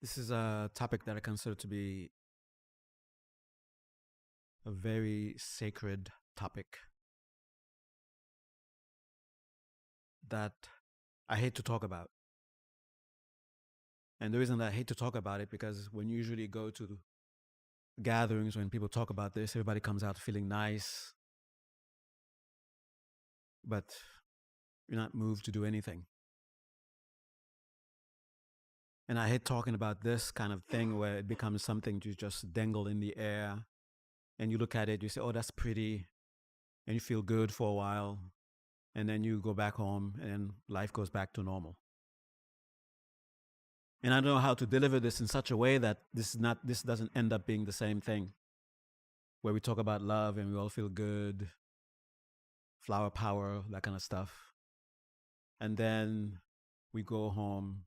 This is a topic that I consider to be a very sacred topic that I hate to talk about. And the reason that I hate to talk about it, because when you usually go to gatherings, when people talk about this, everybody comes out feeling nice, but you're not moved to do anything. And I hate talking about this kind of thing where it becomes something to just dangle in the air. And you look at it, you say, oh, that's pretty. And you feel good for a while. And then you go back home and life goes back to normal. And I don't know how to deliver this in such a way that this doesn't end up being the same thing, where we talk about love and we all feel good, flower power, that kind of stuff. And then we go home,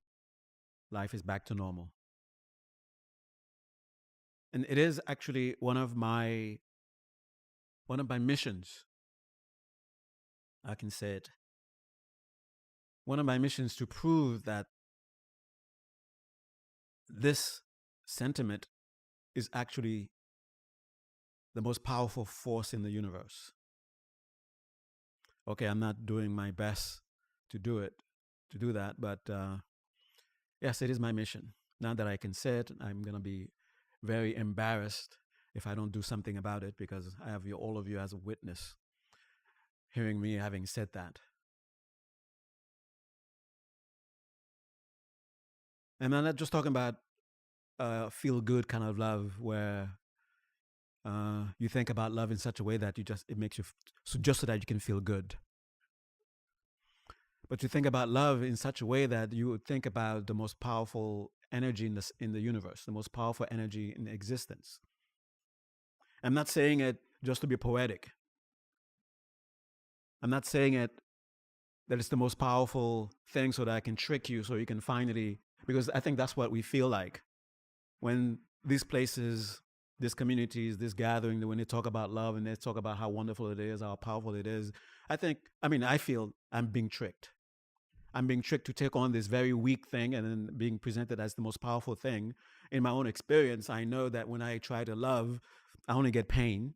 life is back to normal. And it is actually one of my missions. I can say it. One of my missions to prove that this sentiment is actually the most powerful force in the universe. Okay, I'm not doing my best to do that, but yes, it is my mission. Now that I can say it, I'm going to be very embarrassed if I don't do something about it, because I have all of you as a witness hearing me having said that. And I'm not just talking about feel-good kind of love where you think about love in such a way that it makes you just so that you can feel good. But you think about love in such a way that you would think about the most powerful energy in the universe, the most powerful energy in existence. I'm not saying it just to be poetic. I'm not saying it that it's the most powerful thing so that I can trick you so you can finally, because I think that's what we feel like when these places, these communities, this gathering, when they talk about love and they talk about how wonderful it is, how powerful it is. I feel I'm being tricked. I'm being tricked to take on this very weak thing and then being presented as the most powerful thing. In my own experience, I know that when I try to love, I only get pain.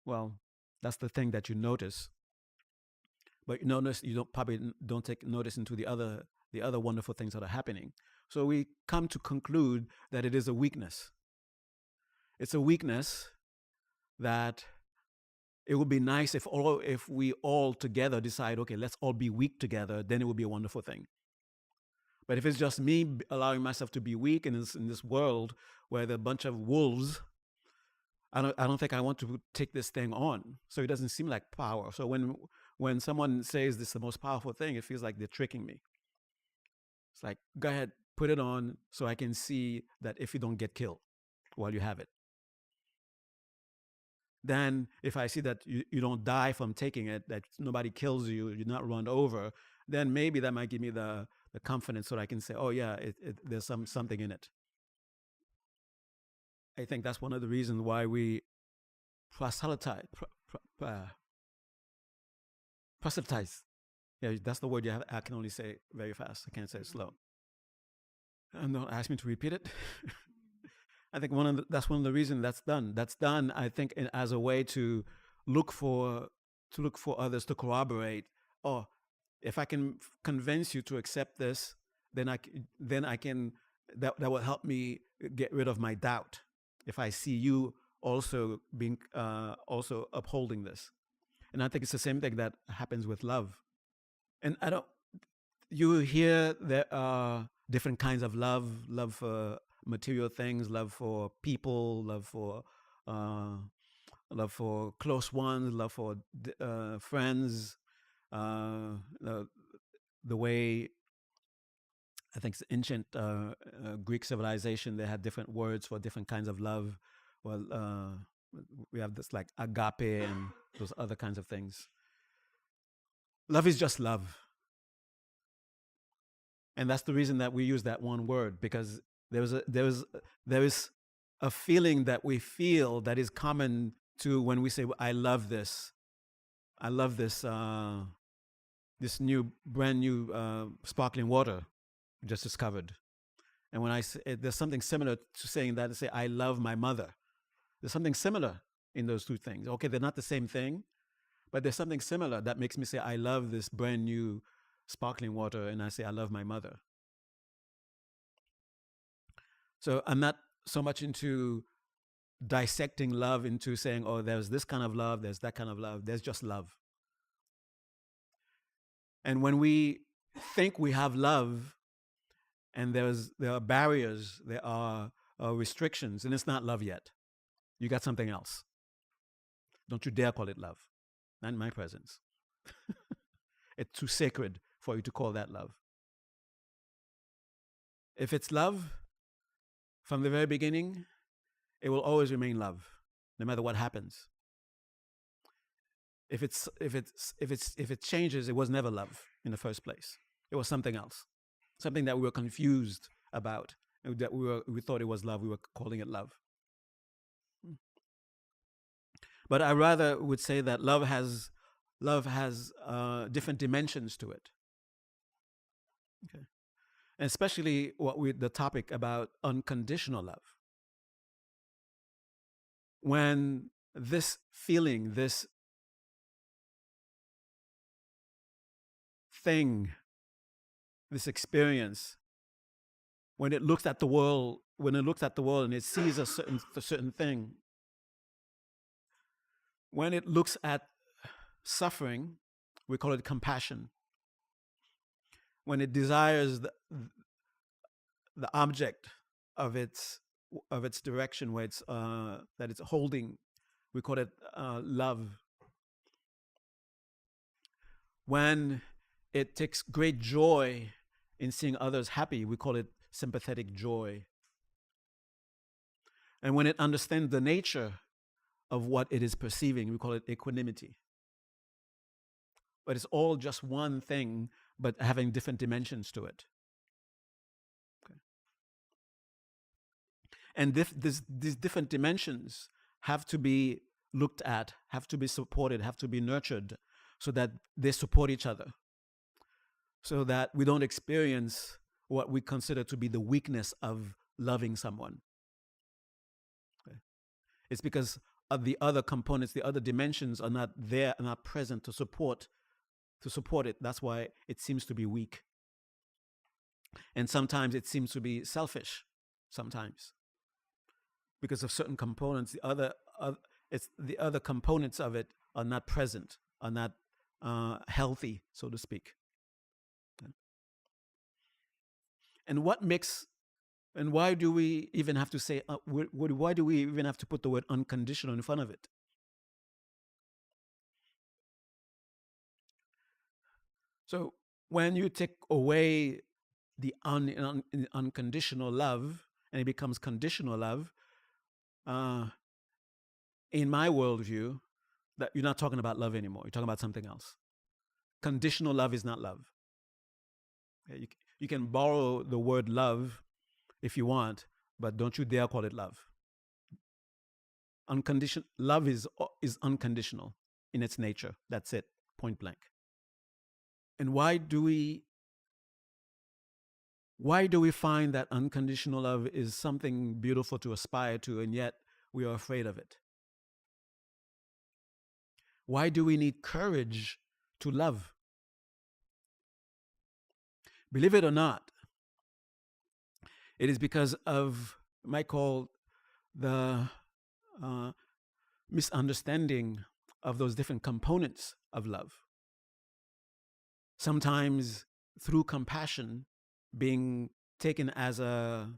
Well, that's the thing that you notice. But you probably don't take notice into the other wonderful things that are happening. So we come to conclude that it is a weakness. It's a weakness that it would be nice if we all together decide, okay, let's all be weak together, then it would be a wonderful thing. But if it's just me allowing myself to be weak in this world where there are a bunch of wolves, I don't think I want to take this thing on. So it doesn't seem like power. So when someone says this is the most powerful thing, it feels like they're tricking me. It's like, go ahead, put it on so I can see that if you don't get killed while you have it. Then if I see that you don't die from taking it, that nobody kills you, you're not run over, then maybe that might give me the confidence so that I can say, oh yeah, there's something in it. I think that's one of the reasons why we proselytize. Yeah, that's the word I can only say very fast. I can't say it slow. And don't ask me to repeat it. I think that's one of the reasons that's done. That's done, I think, as a way to look for others to corroborate. Oh, if I can convince you to accept this, then I can. That will help me get rid of my doubt. If I see you also being also upholding this, and I think it's the same thing that happens with love. And you hear there are different kinds of love for material things, love for people, love for close ones, love for friends. The way I think it's ancient Greek civilization, they had different words for different kinds of love. Well, we have this like agape and those other kinds of things. Love is just love. And that's the reason that we use that one word, because there is a feeling that we feel that is common to when we say, I love this. I love this this brand new sparkling water we just discovered. And when I say, there's something similar to saying that, to say, I love my mother. There's something similar in those two things. Okay, they're not the same thing, but there's something similar that makes me say, I love this brand new sparkling water, and I say, I love my mother. So I'm not so much into dissecting love into saying, oh, there's this kind of love, there's that kind of love. There's just love. And when we think we have love, and there are barriers, there are restrictions, and it's not love yet. You got something else. Don't you dare call it love. Not in my presence. It's too sacred for you to call that love. If it's love, from the very beginning, it will always remain love, no matter what happens. If it changes, it was never love in the first place. It was something else, something that we were confused about, that we thought it was love. We were calling it love. But I rather would say that love has different dimensions to it. Okay, and especially the topic about unconditional love. When this feeling, this thing, this experience, when it looks at the world, and it sees a certain thing, when it looks at suffering, we call it compassion. When it desires the object of its direction, where that it's holding, we call it love. When it takes great joy in seeing others happy, we call it sympathetic joy. And when it understands the nature of what it is perceiving, we call it equanimity. But it's all just one thing, but having different dimensions to it. Okay. And these different dimensions have to be looked at, have to be supported, have to be nurtured, so that they support each other, so that we don't experience what we consider to be the weakness of loving someone. Okay. It's because of the other components, the other dimensions are not there, are not present to support it. That's why it seems to be weak. And sometimes it seems to be selfish, sometimes, because of certain components. The other components of it are not present, are not healthy, so to speak. Okay. And why do we even have to say, why do we even have to put the word unconditional in front of it? So when you take away the unconditional love, and it becomes conditional love, in my worldview, that you're not talking about love anymore. You're talking about something else. Conditional love is not love. You can borrow the word love if you want, but don't you dare call it love. Love is unconditional in its nature. That's it, point blank. And why do we find that unconditional love is something beautiful to aspire to, and yet we are afraid of it? Why do we need courage to love? Believe it or not, it is because of, I might call, the misunderstanding of those different components of love. Sometimes through compassion being taken as a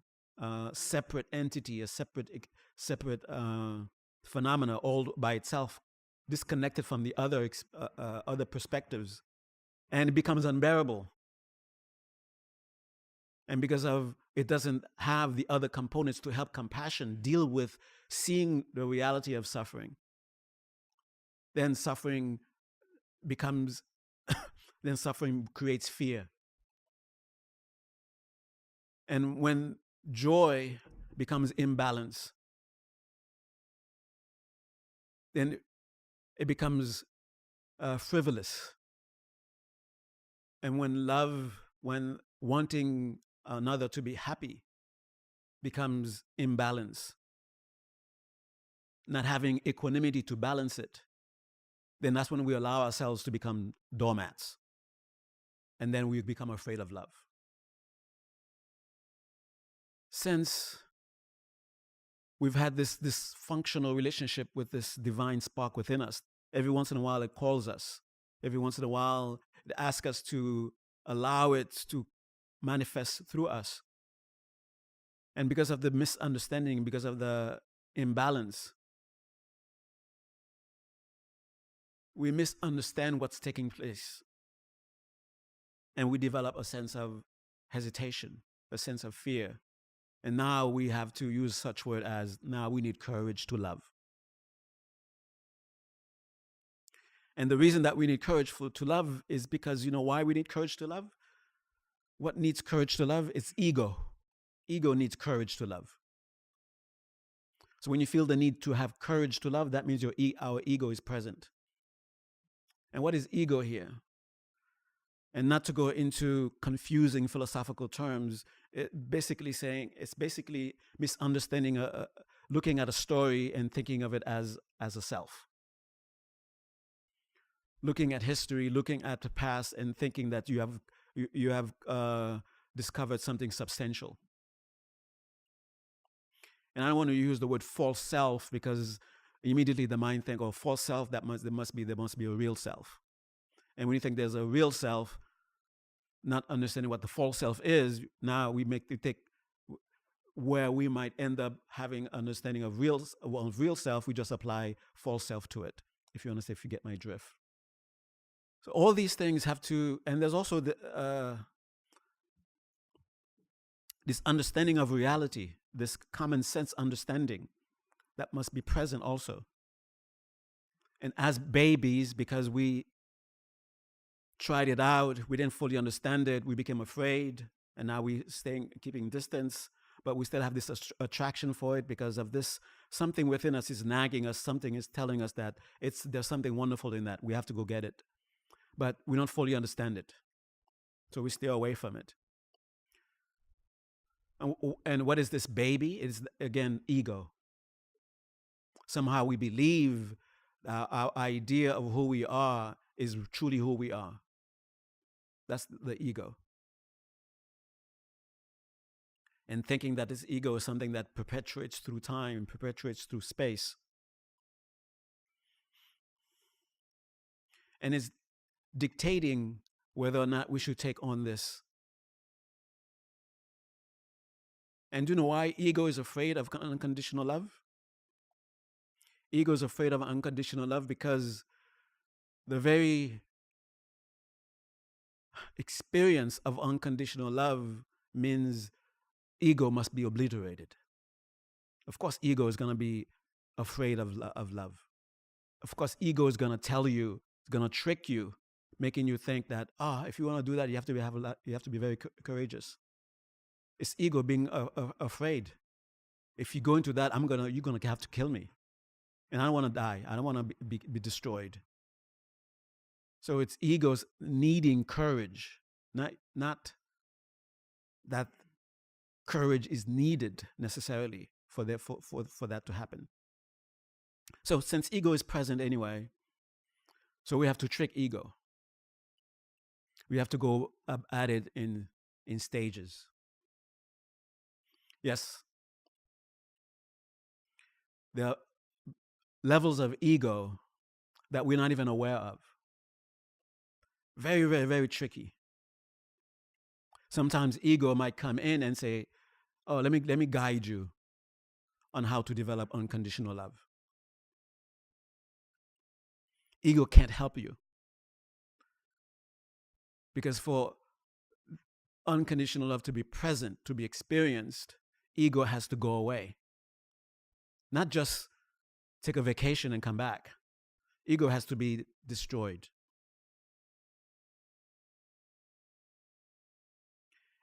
separate entity, a separate phenomena all by itself, disconnected from the other perspectives, and it becomes unbearable. And because of it doesn't have the other components to help compassion deal with seeing the reality of suffering, then suffering creates fear. And when joy becomes imbalance, then it becomes frivolous. And when wanting another to be happy becomes imbalance, not having equanimity to balance it, then that's when we allow ourselves to become doormats. And then we become afraid of love. Since we've had this functional relationship with this divine spark within us, every once in a while it calls us. Every once in a while it asks us to allow it to manifest through us. And because of the misunderstanding, because of the imbalance, we misunderstand what's taking place. And we develop a sense of hesitation, a sense of fear. And now we have to use such word as, now we need courage to love. And the reason that we need courage to love is because, you know why we need courage to love? What needs courage to love? It's ego. Ego needs courage to love. So when you feel the need to have courage to love, that means our ego is present. And what is ego here? And not to go into confusing philosophical terms, it's basically misunderstanding, looking at a story and thinking of it as a self. Looking at history, looking at the past, and thinking that you have discovered something substantial. And I don't want to use the word false self because immediately the mind thinks, oh, false self, there must be a real self. And when you think there's a real self, not understanding what the false self is, now we take where we might end up having understanding of real self, we just apply false self to it. If you understand, if you get my drift. So all these things have to, and there's also this understanding of reality, this common sense understanding that must be present also. And as babies, because we tried it out, we didn't fully understand it, we became afraid, and now we keeping distance, but we still have this attraction for it because of this. Something within us is nagging us, something is telling us that there's something wonderful in that, we have to go get it. But we don't fully understand it, so we stay away from it. And what is this baby? It's, again, ego. Somehow we believe our idea of who we are is truly who we are. That's the ego. And thinking that this ego is something that perpetuates through time, perpetuates through space. And is dictating whether or not we should take on this. And do you know why ego is afraid of unconditional love? Ego is afraid of unconditional love because the very experience of unconditional love means ego must be obliterated. Of course, ego is going to be afraid of love. Of course, ego is going to tell you, it's going to trick you, making you think that, if you want to do that, you have to be very courageous. It's ego being afraid. If you go into that, you're gonna have to kill me, and I don't want to die. I don't want to be destroyed. So it's ego's needing courage, not that courage is needed necessarily for that to happen. So since ego is present anyway, so we have to trick ego. We have to go at it in stages. Yes, there are levels of ego that we're not even aware of. Very, very, very tricky. Sometimes ego might come in and say, oh, let me guide you on how to develop unconditional love. Ego can't help you. Because for unconditional love to be present, to be experienced, ego has to go away. Not just take a vacation and come back. Ego has to be destroyed.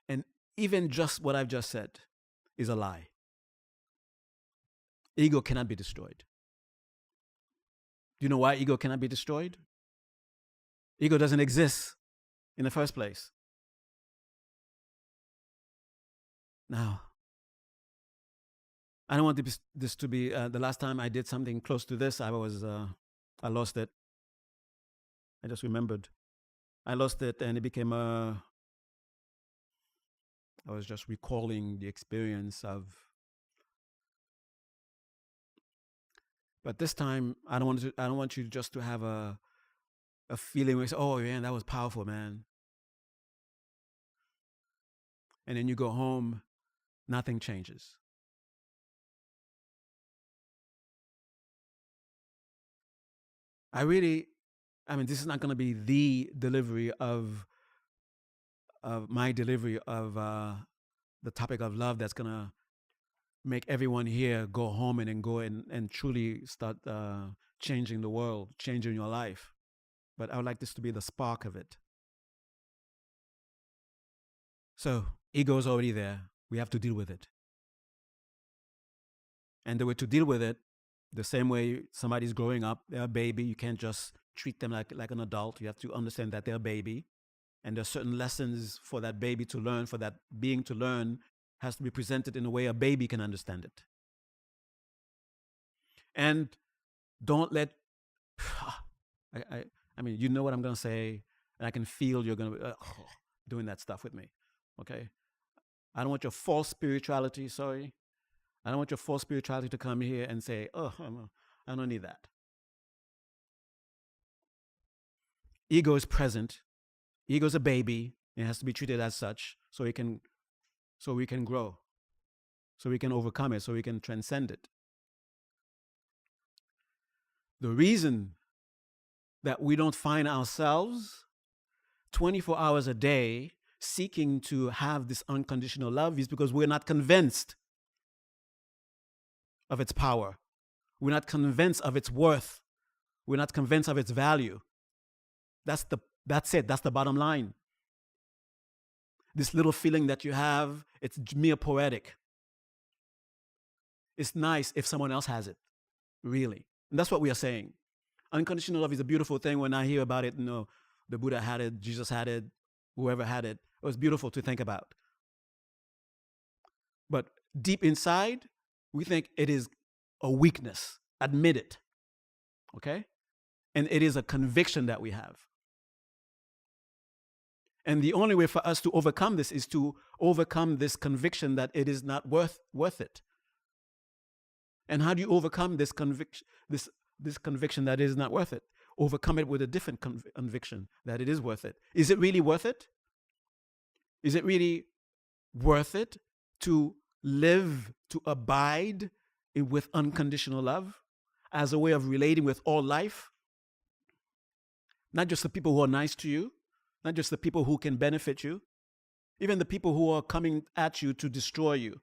And even just what I've just said is a lie. Ego cannot be destroyed. Do you know why ego cannot be destroyed? Ego doesn't exist in the first place. Now, I don't want this to be the last time I did something close to this. I lost it. I just remembered. I lost it, and it became I was just recalling the experience of. But this time, I don't want you just to have a feeling where you say, "Oh man, that was powerful, man," and then you go home, nothing changes. This is not going to be the delivery of my delivery of the topic of love that's going to make everyone here go home and then go and truly start changing the world, changing your life. But I would like this to be the spark of it. So, ego is already there. We have to deal with it. And the way to deal with it, the same way somebody's growing up, they're a baby, you can't just treat them like an adult. You have to understand that they're a baby. And there are certain lessons for that baby to learn, for that being to learn, has to be presented in a way a baby can understand it. And don't let, you know what I'm going to say, and I can feel you're going to be doing that stuff with me, okay? I don't want your false spirituality, I don't want your false spirituality to come here and say, oh, I don't need that. Ego is present. Ego is a baby. It has to be treated as such so we can grow, so we can overcome it, so we can transcend it. The reason that we don't find ourselves 24 hours a day seeking to have this unconditional love is because we're not convinced of its power. We're not convinced of its worth. We're not convinced of its value. That's it. That's the bottom line. This little feeling that you have, it's mere poetic. It's nice if someone else has it, really. And that's what we are saying. Unconditional love is a beautiful thing. When I hear about it, the Buddha had it, Jesus had it, whoever had it. It was beautiful to think about. But deep inside, we think it is a weakness. Admit it. Okay? And it is a conviction that we have. And the only way for us to overcome this is to overcome this conviction that it is not worth it. And how do you overcome this conviction that it is not worth it? Overcome it with a different conviction that it is worth it. Is it really worth it? Is it really worth it to live, to abide with unconditional love as a way of relating with all life? Not just the people who are nice to you, not just the people who can benefit you, even the people who are coming at you to destroy you.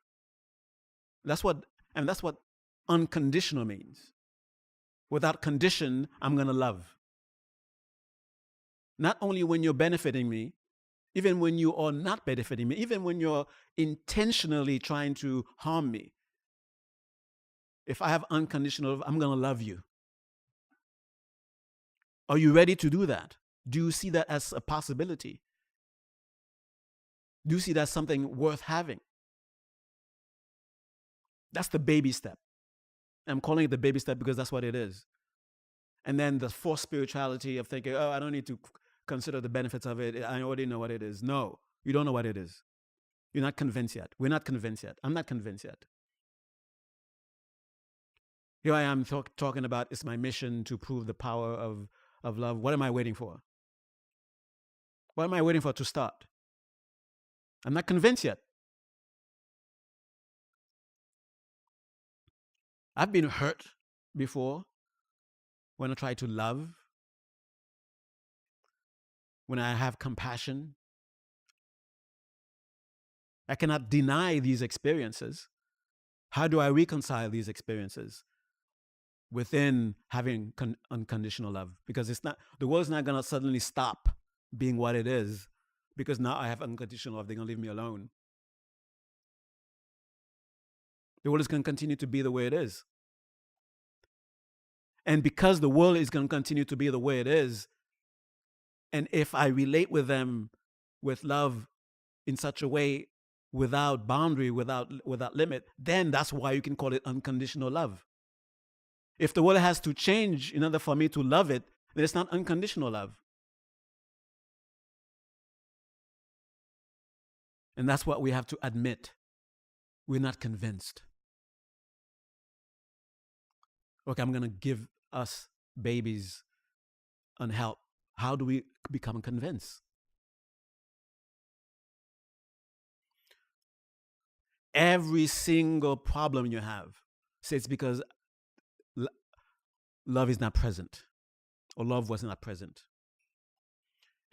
That's what unconditional means. Without condition, I'm going to love. Not only when you're benefiting me, even when you are not benefiting me, even when you're intentionally trying to harm me. If I have unconditional love, I'm going to love you. Are you ready to do that? Do you see that as a possibility? Do you see that as something worth having? That's the baby step. I'm calling it the baby step because that's what it is. And then the forced spirituality of thinking, I don't need to consider the benefits of it. I already know what it is. No, you don't know what it is. You're not convinced yet. We're not convinced yet. I'm not convinced yet. Here I am talking about it's my mission to prove the power of love. What am I waiting for? What am I waiting for to start? I'm not convinced yet. I've been hurt before when I try to love, when I have compassion. I cannot deny these experiences. How do I reconcile these experiences within having unconditional love? Because the world's not going to suddenly stop being what it is because now I have unconditional love. They're going to leave me alone. The world is going to continue to be the way it is. And because the world is going to continue to be the way it is, and if I relate with them with love in such a way without boundary, without limit, then that's why you can call it unconditional love. If the world has to change in order for me to love it, then it's not unconditional love. And that's what we have to admit. We're not convinced. Okay, I'm going to give us babies and help. How do we become convinced? Every single problem you have, say it's because love is not present or love was not present.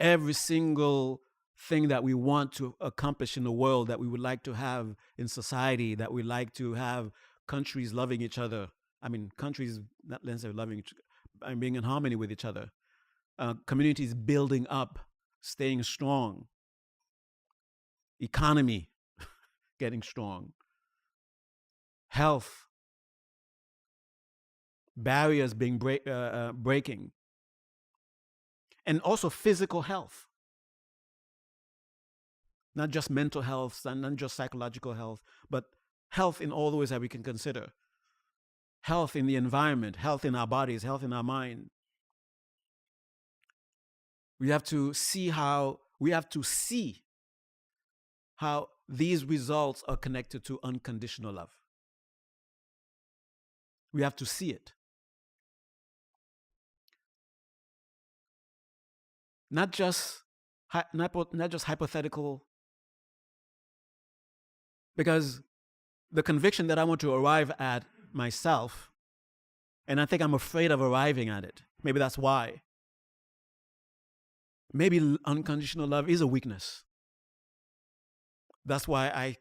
Every single thing that we want to accomplish in the world, that we would like to have in society, that we like to have countries loving each other. I mean, countries not necessarily loving each other, and being in harmony with each other. Communities building up, staying strong. Economy getting strong. Health. Barriers being breaking. And also physical health. Not just mental health, not just psychological health, but health in all the ways that we can consider. Health in the environment, health in our bodies, health in our mind. We have to see how these results are connected to unconditional love. We have to see it. Not just hypothetical, because the conviction that I want to arrive at myself, and I think I'm afraid of arriving at it. Maybe that's why. Maybe unconditional love is a weakness. That's why I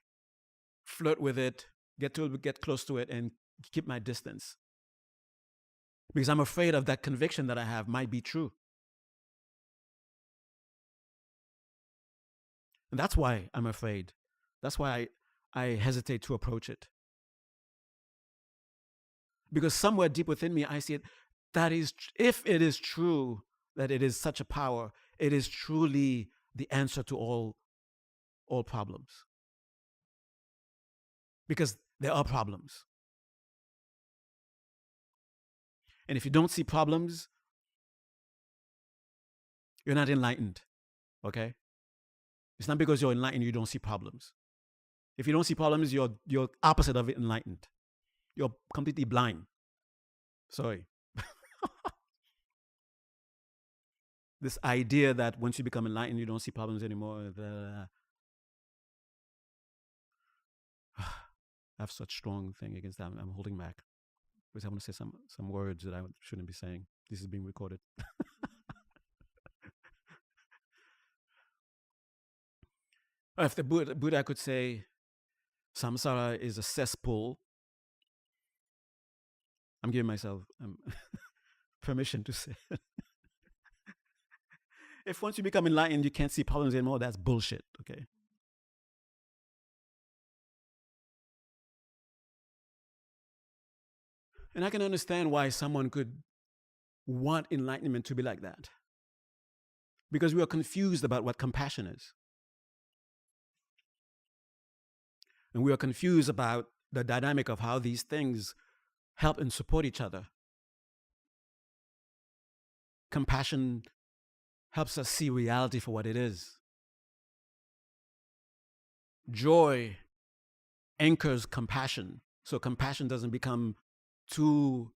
flirt with it, get close to it, and keep my distance. Because I'm afraid of that conviction that I have might be true. And that's why I'm afraid. That's why I hesitate to approach it. Because somewhere deep within me, I see it. That is, if it is true that it is such a power, it is truly the answer to all problems. Because there are problems. And if you don't see problems, you're not enlightened. Okay? It's not because you're enlightened you don't see problems. If you don't see problems, you're opposite of enlightened. You're completely blind. Sorry. This idea that once you become enlightened, you don't see problems anymore. I have such strong thing against that. I'm holding back because I want to say some words that I shouldn't be saying. This is being recorded. If the Buddha could say samsara is a cesspool, I'm giving myself permission to say it. If once you become enlightened, you can't see problems anymore, that's bullshit, okay? And I can understand why someone could want enlightenment to be like that. Because we are confused about what compassion is. And we are confused about the dynamic of how these things help and support each other. Compassion helps us see reality for what it is. Joy anchors compassion, so compassion doesn't become too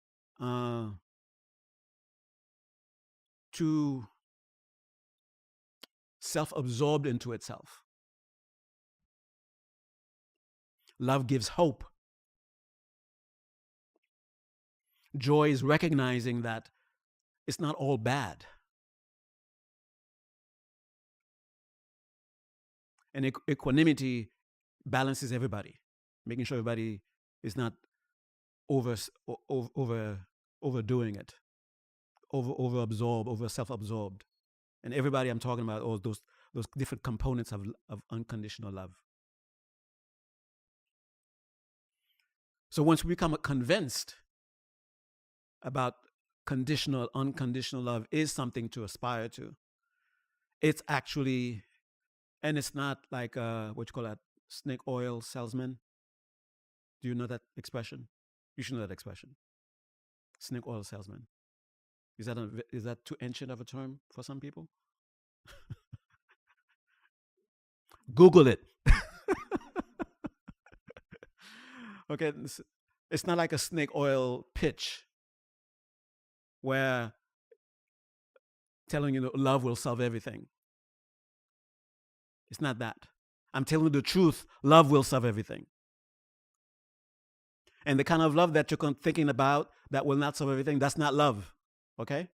self-absorbed into itself. Love gives hope. Joy is recognizing that it's not all bad. And equanimity balances everybody, making sure everybody is not overdoing it, over-absorbed, over-self-absorbed. And everybody I'm talking about, all those different components of unconditional love. So once we become convinced about unconditional love is something to aspire to, it's actually, and it's not like what you call that, snake oil salesman? Do you know that expression? You should know that expression. Snake oil salesman. Is that too ancient of a term for some people? Google it. Okay, it's not like a snake oil pitch where telling you that love will solve everything. It's not that. I'm telling you the truth. Love will solve everything. And the kind of love that you're thinking about that will not solve everything, that's not love. Okay?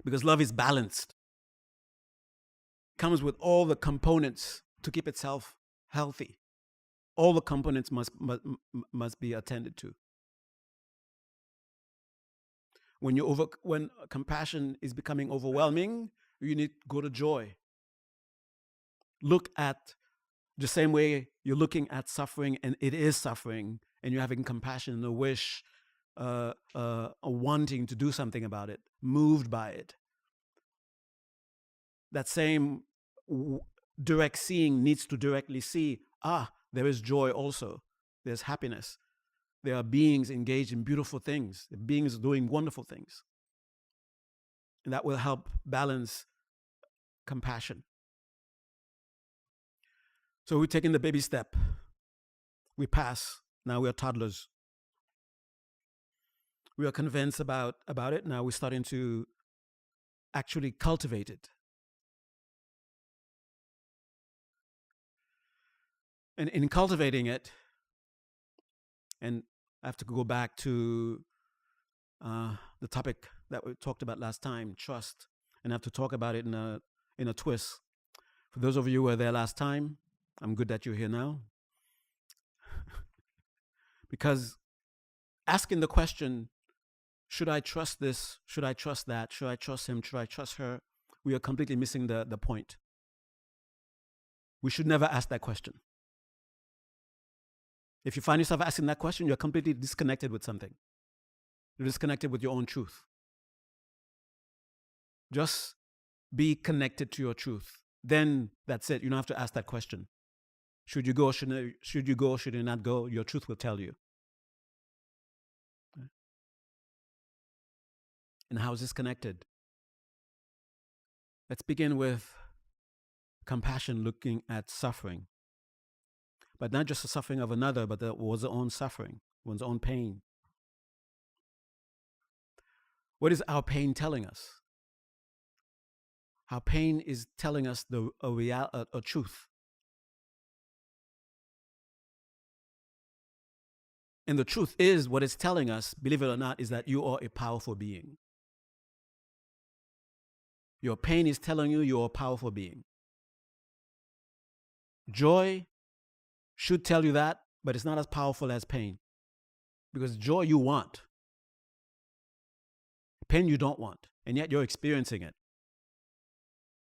Because love is balanced. Comes with all the components to keep itself healthy. All the components must be attended to. When compassion is becoming overwhelming, you need to go to joy. Look at the same way you're looking at suffering, and it is suffering, and you're having compassion and a wish, a wanting to do something about it, moved by it. That same direct seeing needs to directly see, there is joy also. There's happiness. There are beings engaged in beautiful things. The beings doing wonderful things. And that will help balance compassion. So we're taking the baby step. We pass. Now we are toddlers. We are convinced about it. Now we're starting to actually cultivate it. And in cultivating it, and I have to go back to the topic that we talked about last time, trust, and I have to talk about it in a twist. For those of you who were there last time, I'm good that you're here now. Because asking the question, should I trust this? Should I trust that? Should I trust him? Should I trust her? We are completely missing the point. We should never ask that question. If you find yourself asking that question, you're completely disconnected with something. You're disconnected with your own truth. Just be connected to your truth. Then that's it. You don't have to ask that question. Should you go? Should you go? Should you not go? Your truth will tell you. And how is this connected? Let's begin with compassion, looking at suffering. But not just the suffering of another, but one's own suffering, one's own pain. What is our pain telling us? Our pain is telling us a truth. And the truth is, what it's telling us, believe it or not, is that you are a powerful being. Your pain is telling you you're a powerful being. Joy should tell you that, but it's not as powerful as pain. Because joy you want. Pain you don't want, and yet you're experiencing it.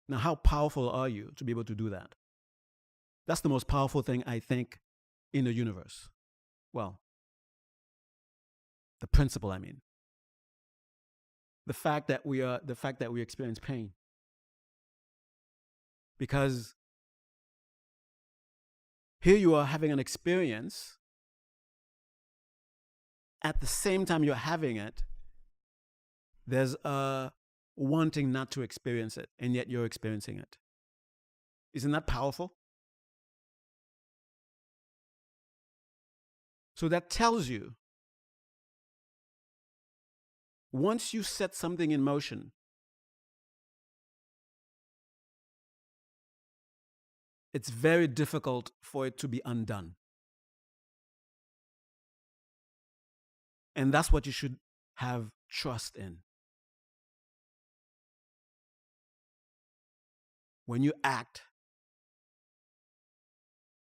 Now, how powerful are you to be able to do that? That's the most powerful thing, I think, in the universe. Well, the principle, I mean. The fact that we experience pain. Because here you are having an experience. At the same time you're having it, there's a wanting not to experience it, and yet you're experiencing it. Isn't that powerful? So that tells you, once you set something in motion, it's very difficult for it to be undone. And that's what you should have trust in. When you act,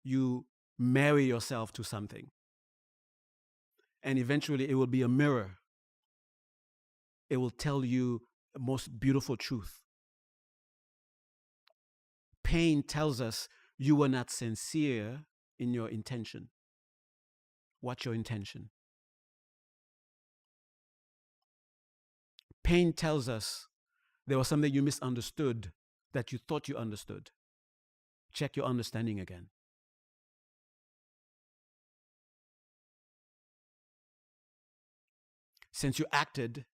you marry yourself to something. And eventually it will be a mirror. It will tell you the most beautiful truth. Pain tells us you were not sincere in your intention. What's your intention? Pain tells us there was something you misunderstood that you thought you understood. check your understanding again. Since you acted,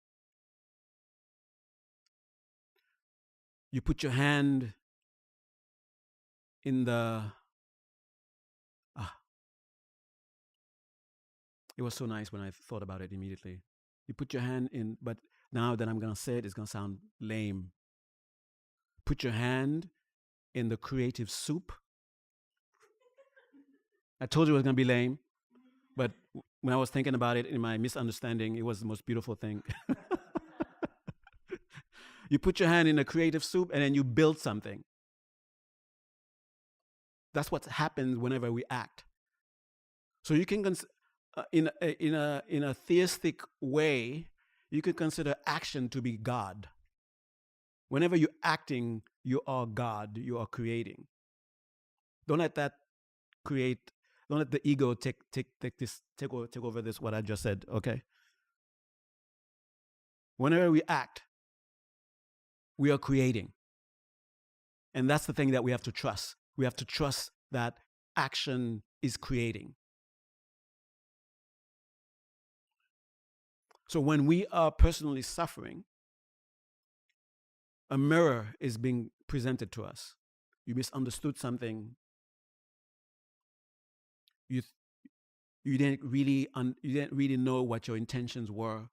you put your hand in the... it was so nice when I thought about it immediately. You put your hand in, but now that I'm going to say it, it's going to sound lame. Put your hand in the creative soup. I told you it was going to be lame, but when I was thinking about it in my misunderstanding, it was the most beautiful thing. You put your hand in the creative soup and then you build something. That's what happens whenever we act. So you can, in a theistic way, you could consider action to be God. Whenever you're acting, you are God. You are creating. Don't let that create. Don't let the ego take over this. What I just said. Okay. Whenever we act, we are creating, and that's the thing that we have to trust. We have to trust that action is creating. So when we are personally suffering, a mirror is being presented to us. You misunderstood something. You didn't really know what your intentions were,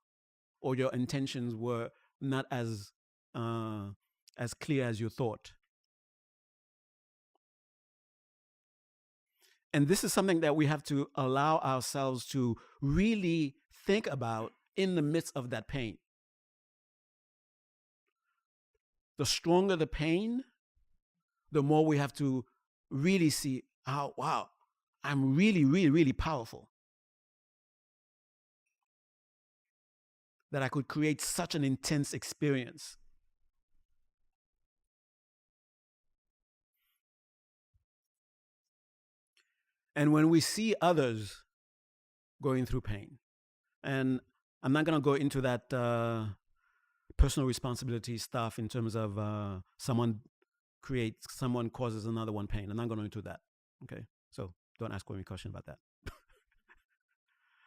or your intentions were not as clear as you thought. And this is something that we have to allow ourselves to really think about in the midst of that pain. The stronger the pain, the more we have to really see, oh, wow, I'm really, really, really powerful. That I could create such an intense experience. And when we see others going through pain, and I'm not going to go into that personal responsibility stuff in terms of someone causes another one pain. I'm not going into that. Okay, so don't ask any question about that.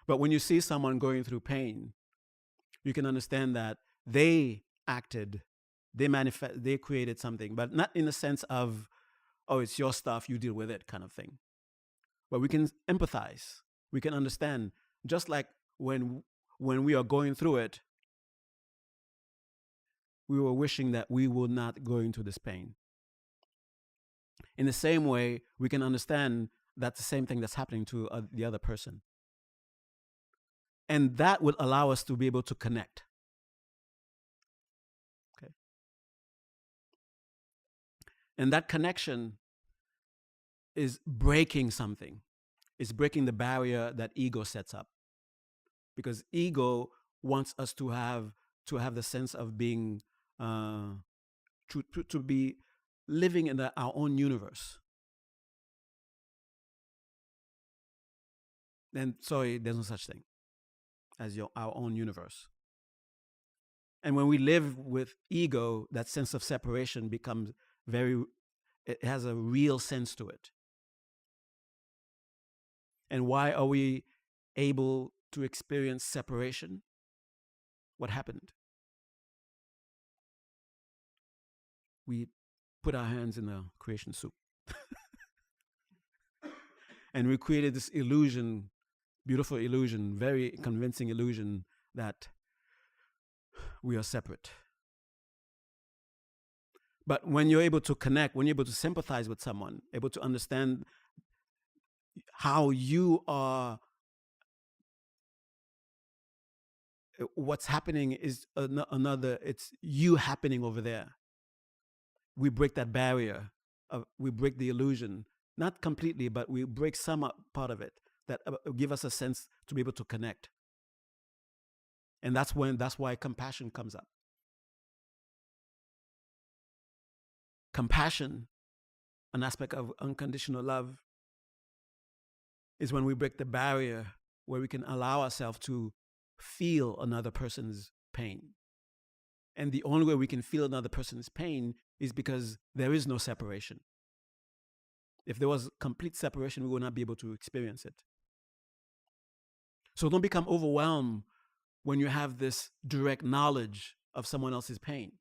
But when you see someone going through pain, you can understand that they acted, they created something, but not in the sense of, oh, it's your stuff, you deal with it kind of thing. But we can empathize. We can understand, just like when we are going through it, we were wishing that we would not go into this pain. In the same way, we can understand that's the same thing that's happening to the other person. And that will allow us to be able to connect. Okay. And that connection is breaking something. It's breaking the barrier that ego sets up. Because ego wants us to have the sense of being, to be living in our own universe. And sorry, there's no such thing as our own universe. And when we live with ego, that sense of separation becomes it has a real sense to it. And why are we able to experience separation? What happened? We put our hands in the creation soup. And we created this illusion, beautiful illusion, very convincing illusion that we are separate. But when you're able to connect, when you're able to sympathize with someone, able to understand how you are, what's happening is it's you happening over there. We break that barrier, we break the illusion, not completely, but we break some part of it that give us a sense to be able to connect. And that's why compassion comes up. Compassion, an aspect of unconditional love, is when we break the barrier where we can allow ourselves to feel another person's pain. And the only way we can feel another person's pain is because there is no separation. If there was complete separation, we would not be able to experience it. So don't become overwhelmed when you have this direct knowledge of someone else's pain.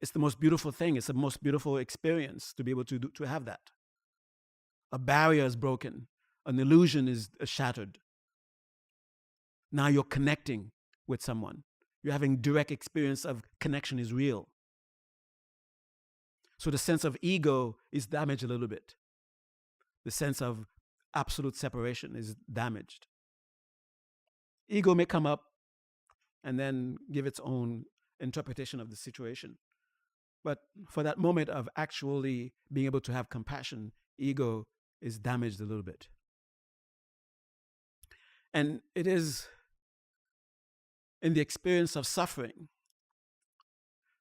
It's the most beautiful thing. It's the most beautiful experience to be able to have that. A barrier is broken. An illusion is shattered. Now you're connecting with someone. You're having direct experience of connection is real. So the sense of ego is damaged a little bit. The sense of absolute separation is damaged. Ego may come up and then give its own interpretation of the situation. But for that moment of actually being able to have compassion, ego is damaged a little bit. And it is in the experience of suffering,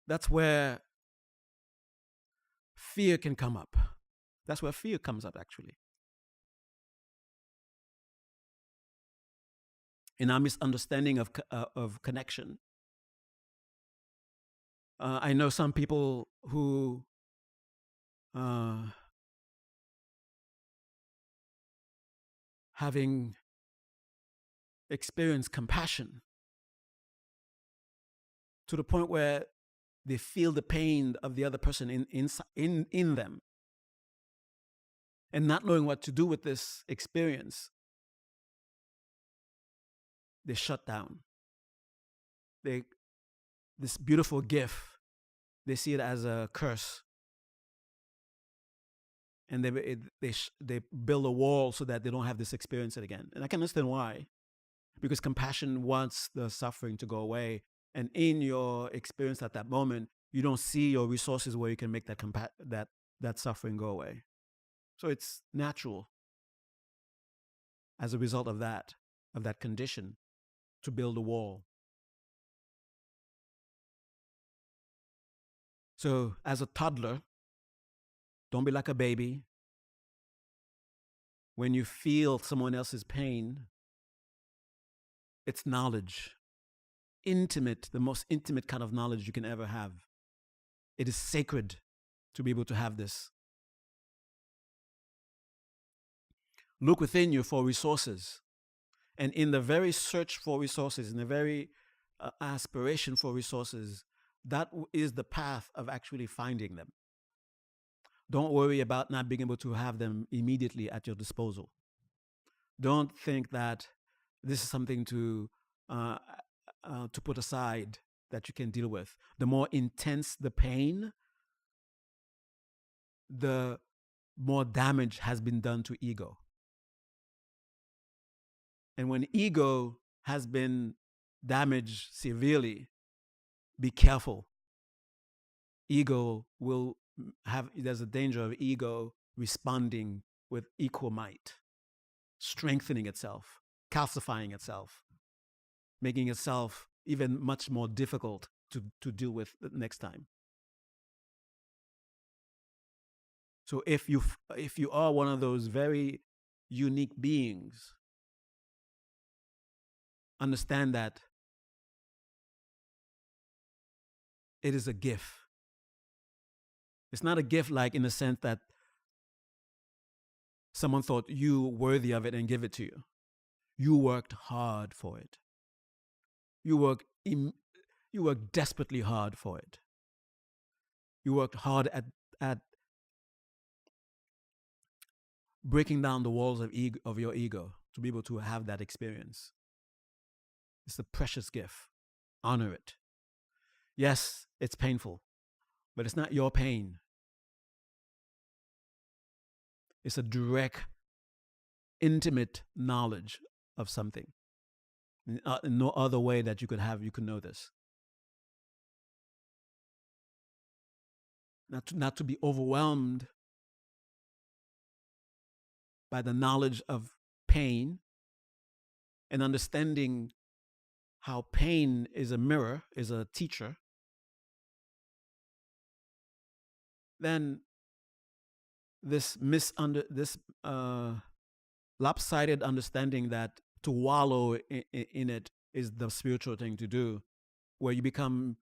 that's where fear can come up. That's where fear comes up, actually. In our misunderstanding of connection. I know some people who having experienced compassion to the point where they feel the pain of the other person in them, and not knowing what to do with this experience, they shut down. This beautiful gift, they see it as a curse, and they build a wall so that they don't have this experience again. And I can understand why, because compassion wants the suffering to go away, and in your experience at that moment, you don't see your resources where you can make that suffering go away. So it's natural, as a result of that condition, to build a wall. So as a toddler, don't be like a baby. When you feel someone else's pain, it's knowledge. Intimate, the most intimate kind of knowledge you can ever have. It is sacred to be able to have this. Look within you for resources. And in the very search for resources, in the very aspiration for resources, that is the path of actually finding them. Don't worry about not being able to have them immediately at your disposal. Don't think that this is something to put aside that you can deal with. The more intense the pain, the more damage has been done to ego. And when ego has been damaged severely, be careful. There's a danger of ego responding with equal might, strengthening itself, calcifying itself, making itself even much more difficult to deal with the next time. So if you are one of those very unique beings, understand that it is a gift. It's not a gift like in the sense that someone thought you worthy of it and give it to you. You worked hard for it. You worked desperately hard for it. You worked hard at breaking down the walls of your ego to be able to have that experience. It's a precious gift. Honor it. Yes, it's painful, but it's not your pain. It's a direct, intimate knowledge of something. No other way that you could know this. Not to be overwhelmed by the knowledge of pain and understanding how pain is a mirror, is a teacher. Then this lopsided understanding that to wallow in it is the spiritual thing to do, where you become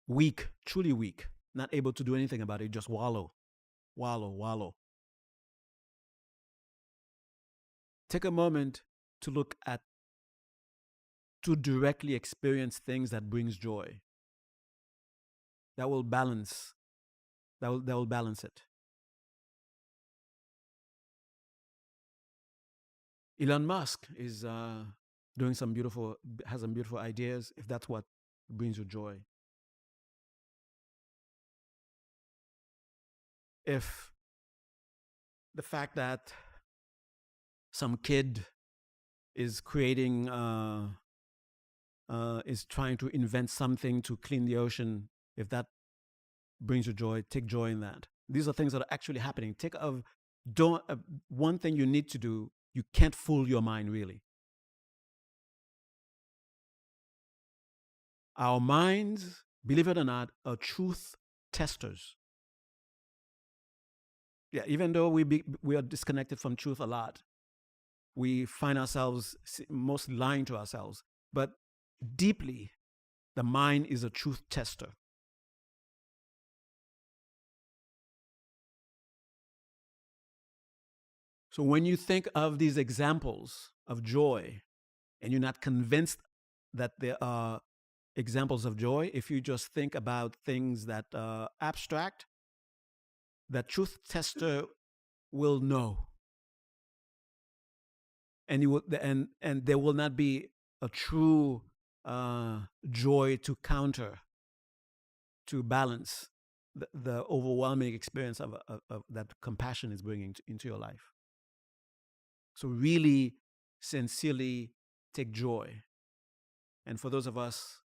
weak, truly weak, not able to do anything about it, just wallow. Wallow. Take a moment to look at, to directly experience things that brings joy. That will balance. That will balance it. Elon Musk is doing has some beautiful ideas. If that's what brings you joy, if the fact that some kid is creating, is trying to invent something to clean the ocean, if that brings you joy, take joy in that. These are things that are actually happening. One thing you need to do. You can't fool your mind, really. Our minds, believe it or not, are truth testers. Yeah, even though we are disconnected from truth a lot, we find ourselves mostly lying to ourselves. But deeply, the mind is a truth tester. So when you think of these examples of joy and you're not convinced that there are examples of joy, if you just think about things that are abstract, the truth tester will know. And and there will not be a true joy to counter, to balance the overwhelming experience of that compassion is bringing into your life. So really, sincerely take joy. And for those of us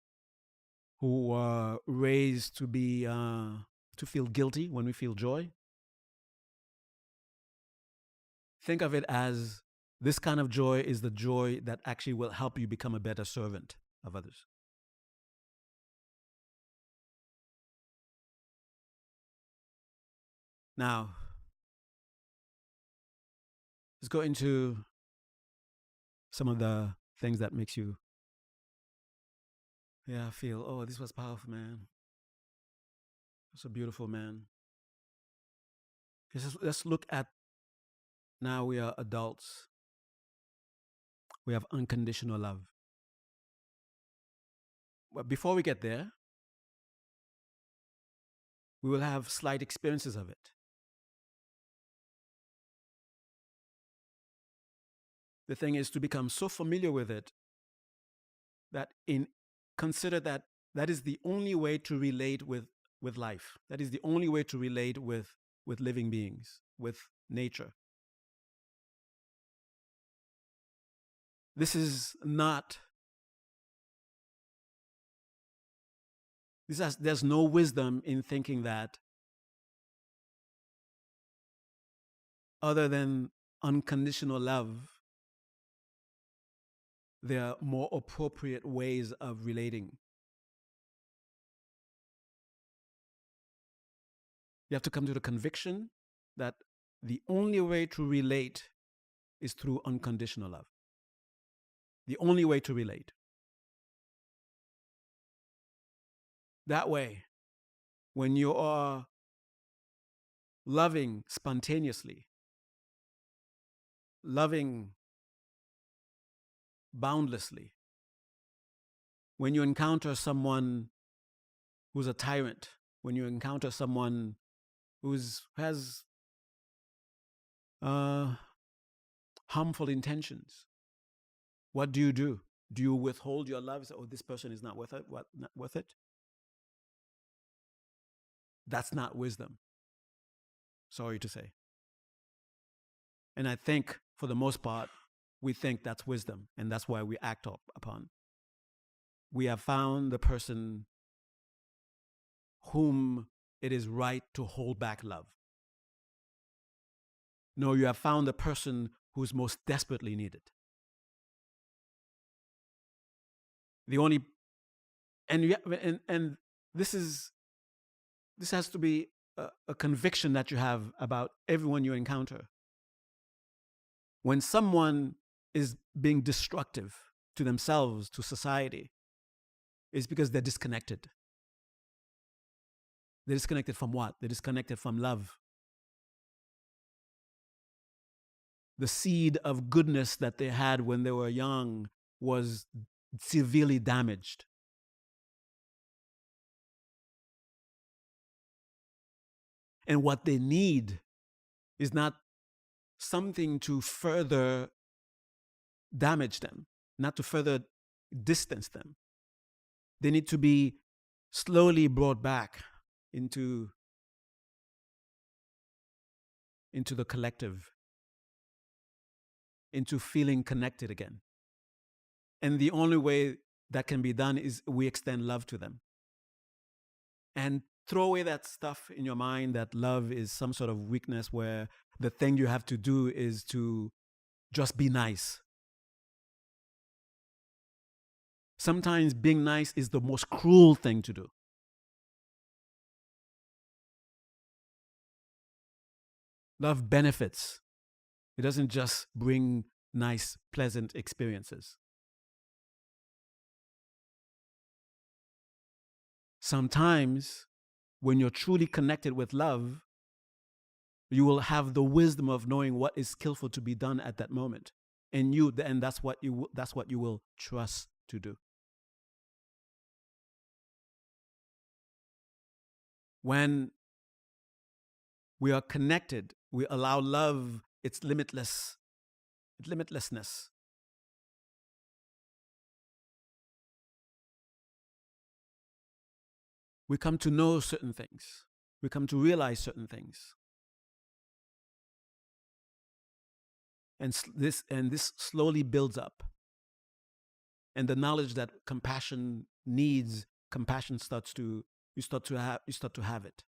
who are raised to be to feel guilty when we feel joy, think of it as this kind of joy is the joy that actually will help you become a better servant of others. Now, let's go into some of the things that makes you feel, oh, this was powerful, man. So beautiful, man. Let's look at, now we are adults. We have unconditional love. But before we get there, we will have slight experiences of it. The thing is to become so familiar with it that consider that is the only way to relate with life. That is the only way to relate with living beings, with nature. This is not, there's no wisdom in thinking that other than unconditional love, there are more appropriate ways of relating. You have to come to the conviction that the only way to relate is through unconditional love. The only way to relate. That way, when you are loving spontaneously, loving boundlessly, when you encounter someone who's a tyrant, when you encounter someone who has harmful intentions, what do? Do you withhold your love? Say, oh, this person is not worth it. What? Not worth it? That's not wisdom. Sorry to say. And I think, for the most part, we think that's wisdom, and that's why we act upon. We have found the person whom it is right to hold back love. No, you have found the person who's most desperately needed. The only, and this has to be a conviction that you have about everyone you encounter. When someone is being destructive to themselves, to society, it's because they're disconnected. They're disconnected from what? They're disconnected from love. the seed of goodness that they had when they were young was severely damaged. And what they need is not something to further damage them, not to further distance them. They need to be slowly brought back into the collective, into feeling connected again. And the only way that can be done is we extend love to them. And throw away that stuff in your mind that love is some sort of weakness where the thing you have to do is to just be nice. Sometimes being nice is the most cruel thing to do. Love benefits. It doesn't just bring nice, pleasant experiences. Sometimes, when you're truly connected with love, you will have the wisdom of knowing what is skillful to be done at that moment, and that's what you will trust to do. When we are connected, we allow love its limitlessness. We come to know certain things. We come to realize certain things. And this slowly builds up. And the knowledge that compassion needs, you start to have it.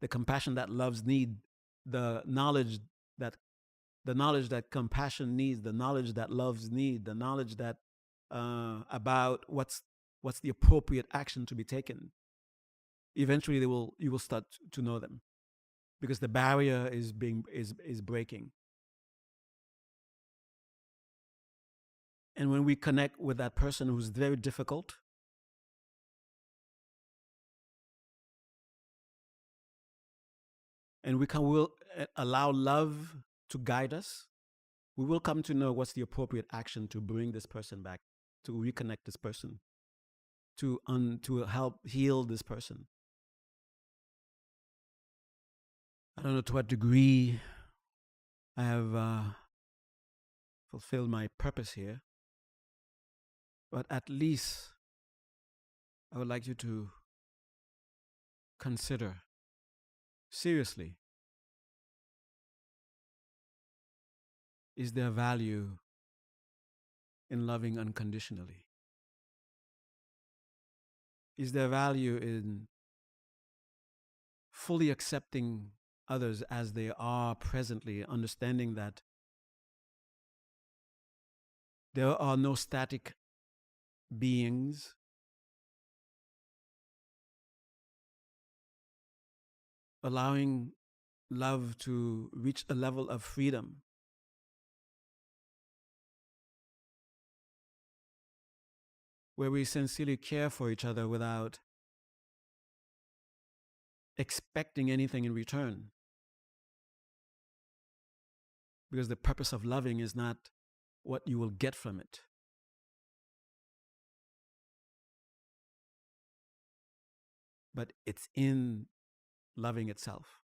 The compassion that loves need, the knowledge that compassion needs, the knowledge that loves need, the knowledge that about what's the appropriate action to be taken. Eventually, you will start to know them, because the barrier is breaking. And when we connect with that person who's very difficult, and will allow love to guide us, we will come to know what's the appropriate action to bring this person back, to reconnect this person, to help heal this person. I don't know to what degree I have fulfilled my purpose here, but at least I would like you to consider seriously, is there value in loving unconditionally? Is there value in fully accepting others as they are presently, understanding that there are no static beings, allowing love to reach a level of freedom where we sincerely care for each other without expecting anything in return. Because the purpose of loving is not what you will get from it, but it's in loving itself.